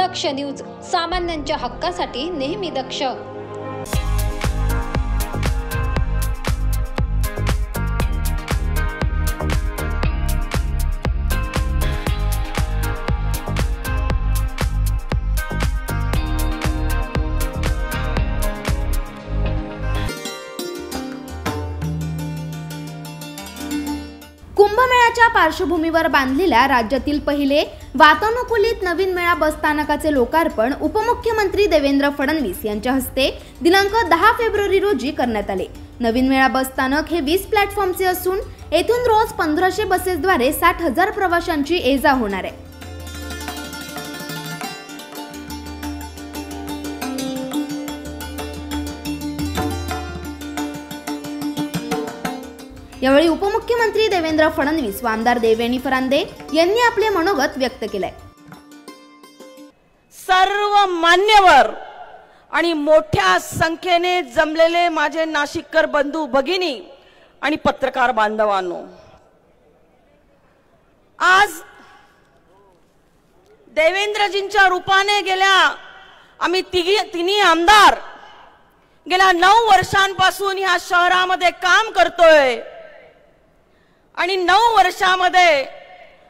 दक्ष news, सामान्यांच्या हक्कासाठी नेहमी दक्ष। कुंभमेळ्याच्या पार्श्वभूमीवर बांधलेल्या राज्यातील पहिले वातानुकूलित नवीन मेळा बसस्थानकाचे लोकार्पण उपमुख्यमंत्री देवेंद्र फडणवीस यांच्या हस्ते दिनांक 10 फेब्रुवारी रोजी करण्यात आले। नवीन मेळा बसस्थानक हे 20 प्लॅटफॉर्मचे असून येथून रोज 1500 बसेसद्वारे 60,000 प्रवाशांची ये-जा होणार आहे। यावेळी उपमुख्यमंत्री देवेंद्र फडणवीस व आमदार देवयानी फरांदे यांनी आपले मनोगत व्यक्त केले। सर्व मान्यवर आणि मोठ्या संख्येने जमलेले माझे नाशिककर बंधू भगिनी आणि पत्रकार बांधवांनो, आज देवेंद्रजींच्या रूपाने गेल्या आम्ही तिन्ही आमदार गेल्या 9 वर्षांपासून ह्या शहरामध्ये काम करतोय आणि 9 वर्षामध्ये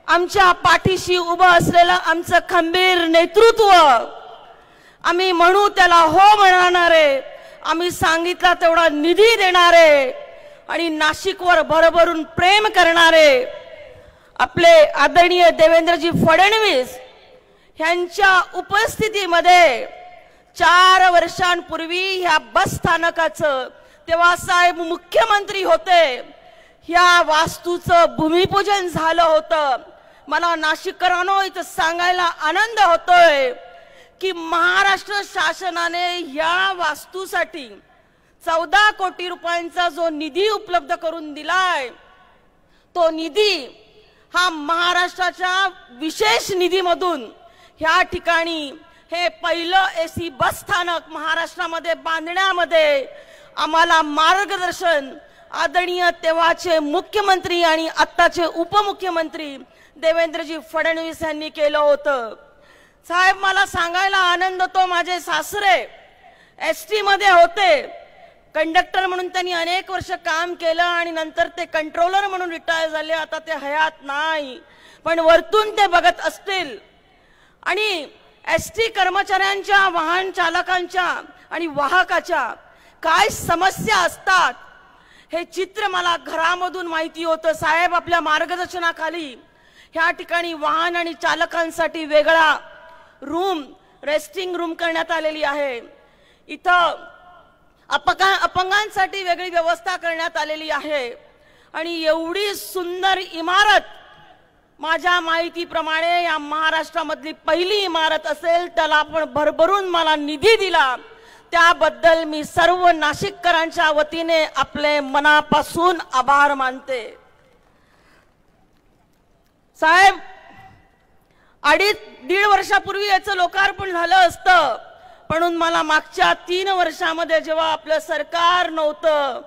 आमच्या पाठीशी उभं असलेलं आमचं खंबीर नेतृत्व, आम्ही म्हणू त्याला हो म्हणणारे, आम्ही सांगितला तेवढा निधी देणारे आणि नाशिकवर भरभरून प्रेम करणारे आपले आदरणीय देवेंद्रजी फडणवीस यांच्या उपस्थितीमध्ये 4 वर्षांपूर्वी ह्या बस स्थानकाचं, तेव्हा साहेब मुख्यमंत्री होते, या वास्तूचं भूमिपूजन झालं होतं। मला नाशिककरांनो इथं सांगायला आनंद होतोय की महाराष्ट्र शासनाने या वास्तूसाठी 14 कोटी रुपयांचा जो निधी उपलब्ध करून दिलाय, तो निधी हा महाराष्ट्राच्या विशेष निधीमधून ह्या ठिकाणी हे पहिलं एसी बस स्थानक महाराष्ट्रामध्ये बांधण्यामध्ये आम्हाला मार्गदर्शन आदरणीय तेव्हाचे मुख्यमंत्री आणि आत्ताचे उपमुख्यमंत्री देवेंद्रजी फडणवीस यांनी केलं होतं। साहेब, मला सांगायला आनंद होतो, माझे सासरे एसटी मध्ये होते, कंडक्टर म्हणून त्यांनी अनेक वर्ष काम केलं आणि नंतर ते कंट्रोलर म्हणून रिटायर झाले, आता ते हयात नाही, पण वरतून ते बघत असतील। आणि एसटी कर्मचाऱ्यांच्या, वाहन चालकांच्या आणि वाहकाच्या काय समस्या असतात हे चित्र मला घरामधून माहिती होतं। साहेब, आपल्या मार्गदर्शनाखाली ह्या ठिकाणी वाहन आणि चालकांसाठी वेगळा रूम, रेस्टिंग रूम करण्यात आलेली आहे। इथं अपंगांसाठी वेगळी व्यवस्था करण्यात आलेली आहे आणि एवढी सुंदर इमारत माझ्या माहितीप्रमाणे या महाराष्ट्रामधली पहिली इमारत असेल, त्याला आपण भरभरून मला निधी दिला, त्याबद्दल मी सर्व नाशिककरांच्या वतीने आपले मनापासून आभार मानते। साहेब, 2.5 वर्षापूर्वी याचं लोकार्पण झालं असतं, पण मला मागच्या 3 वर्षामध्ये जेव्हा आपलं सरकार नव्हतं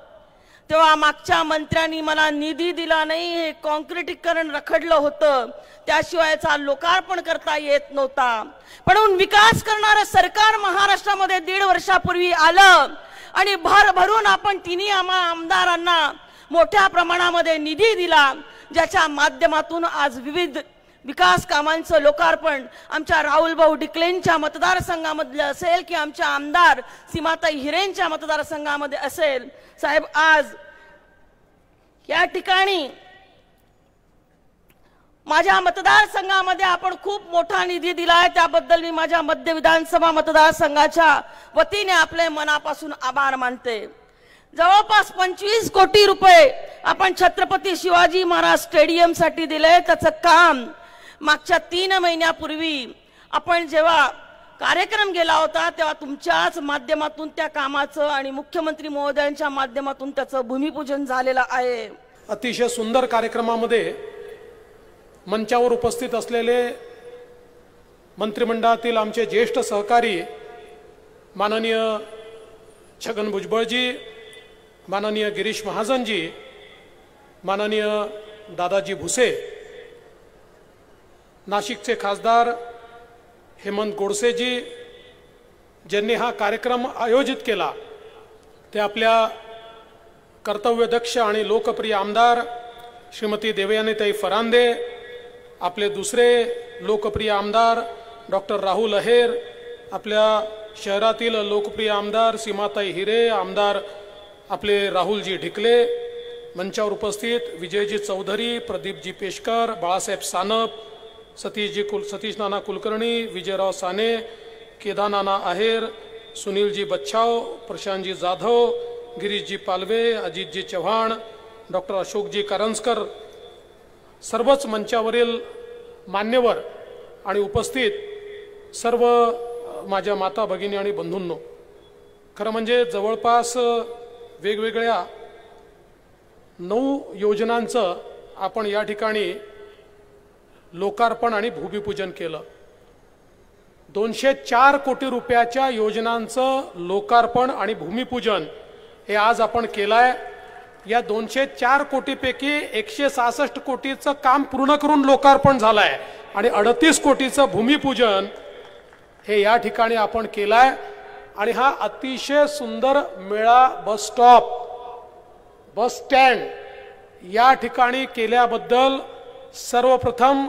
तेव्हा मागच्या मंत्र्यांनी मला निधी दिला नाही, हे काँक्रिटीकरण रखडलं होतं, त्याशिवायचा लोकार्पण करता येत नव्हता। पण विकास करणारं सरकार महाराष्ट्रामध्ये 1.5 वर्षापूर्वी आलं आणि भरभरून आपण तिन्ही आमदारांना मोठ्या प्रमाणामध्ये निधी दिला, ज्याच्या माध्यमातून आज विविध विकास कामांचं लोकार्पण आमच्या राहुलभाऊ डिकलेंच्या मतदारसंघामध्ये असेल की आमच्या आमदार सीमाताई हिरेंच्या मतदारसंघामध्ये असेल। साहेब, आज या ठिकाणी माझ्या मतदारसंघामध्ये आपण खूप मोठा निधी दिलाय, त्याबद्दल मी माझ्या मध्य विधानसभा मतदारसंघाच्या वतीने आपले मनापासून आभार मानते। जवळपास 25 कोटी रुपये आपण छत्रपती शिवाजी महाराज स्टेडियम साठी दिले। त्याचं काम मागच्या 3 महिन्यापूर्वी आपण जेव्हा कार्यक्रम गेला होता तेव्हा तुमच्याच माध्यमातून त्या कामाचं आणि मुख्यमंत्री महोदयांच्या माध्यमातून त्याचं भूमिपूजन झालेलं आहे। अतिशय सुंदर कार्यक्रमामध्ये मंचावर उपस्थित असलेले मंत्रिमंडळातील आमचे ज्येष्ठ सहकारी माननीय छगन भुजबळजी, माननीय गिरीश महाजनजी, माननीय दादाजी भुसे, नाशिकचे खासदार हेमंत गोडसेजी ज्यांनी हा कार्यक्रम आयोजित केला ते आपल्या कर्तव्यदक्ष आणि लोकप्रिय आमदार श्रीमती देवयानीताई फरांदे, आपले दुसरे लोकप्रिय आमदार डॉक्टर राहुल अहेर, आपल्या शहरातील लोकप्रिय आमदार सीमाताई हिरे, आमदार आपले राहुलजी ढिकले, मंचावर उपस्थित विजयजी चौधरी, प्रदीपजी पेशकर, बाळासाहेब सानप, सतीश नाना कुलकर्णी, विजयराव साने, केदारनाना आहेर, सुनीलजी बच्छाव, प्रशांतजी जाधव, गिरीशजी पालवे, अजितजी चव्हाण, डॉक्टर अशोकजी कारंजकर, सर्वच मंचावरील मान्यवर आणि उपस्थित सर्व माझ्या माता भगिनी आणि बंधूंनो, खरं म्हणजे जवळपास वेगवेगळ्या 9 योजनांचं आपण या ठिकाणी लोकार्पण आणि भूमिपूजन केलं. 204 कोटी रुपयाच्या योजनांचं लोकार्पण आणि भूमिपूजन हे आज आपण केलंय. या 204 कोटीपैकी 166 कोटीचं काम पूर्ण करून लोकार्पण झालंय आणि 38 कोटीचं भूमिपूजन हे या ठिकाणी आपण केलंय. आणि हा अतिशय सुंदर मेळा बस स्टॉप, बस स्टँड या ठिकाणी केल्याबद्दल सर्वप्रथम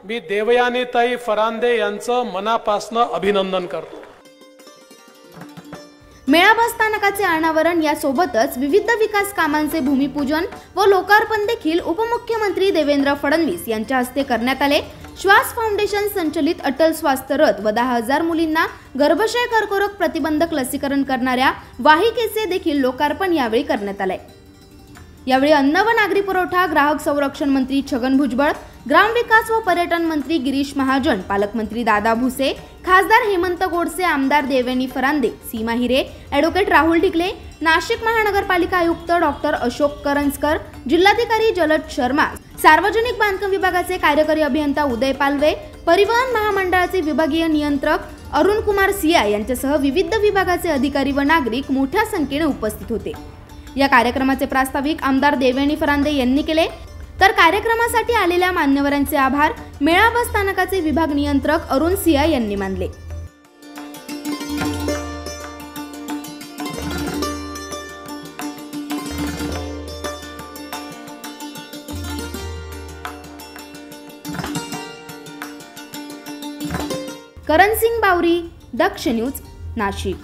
मी देवयानीताई फरांदे यांचं मनापासून अभिनंदन करतो. मेळा बस स्थानकाचे अनावरण यासोबतच विविध विकास कामांचे भूमिपूजन व लोकार्पण देखील उपमुख्यमंत्री देवेंद्र फडणवीस यांच्या हस्ते करण्यात आले. श्वास फाउंडेशन संचलित अटल स्वास्थ्य रथ व 10,000 मुलींना गर्भाशय कर्करोग प्रतिबंधक लसीकरण करणाऱ्या वाहिकेचे देखील लोकार्पण यावेळी करण्यात आले. यावेळी अन्न व नागरी पुरवठा ग्राहक संरक्षण मंत्री छगन भुजबळ, ग्रामविकास व पर्यटन मंत्री गिरीश महाजन, पालकमंत्री दादा भुसे, खासदार हेमंत गोडसे, आमदार देवयानी फरांदे, सीमा हिरे, ॲडव्होकेट राहुल ढिकले, नाशिक महानगरपालिका आयुक्त डॉक्टर अशोक करंजकर, जिल्हाधिकारी जलद शर्मा, सार्वजनिक बांधकाम विभागाचे कार्यकारी अभियंता उदय पालवे, परिवहन महामंडळाचे विभागीय नियंत्रक अरुण कुमार सिया यांच्यासह विविध विभागाचे अधिकारी व नागरिक मोठ्या संख्येने उपस्थित होते. या कार्यक्रमाचे प्रास्ताविक आमदार देवयानी फरांदे यांनी केले. तर कार्यक्रमासाठी आलेल्या मान्यवरांचे आभार मेळा बस स्थानकाचे विभाग नियंत्रक अरुण सिया यांनी मानले. करण सिंग बावरी, दक्ष न्यूज, नाशिक.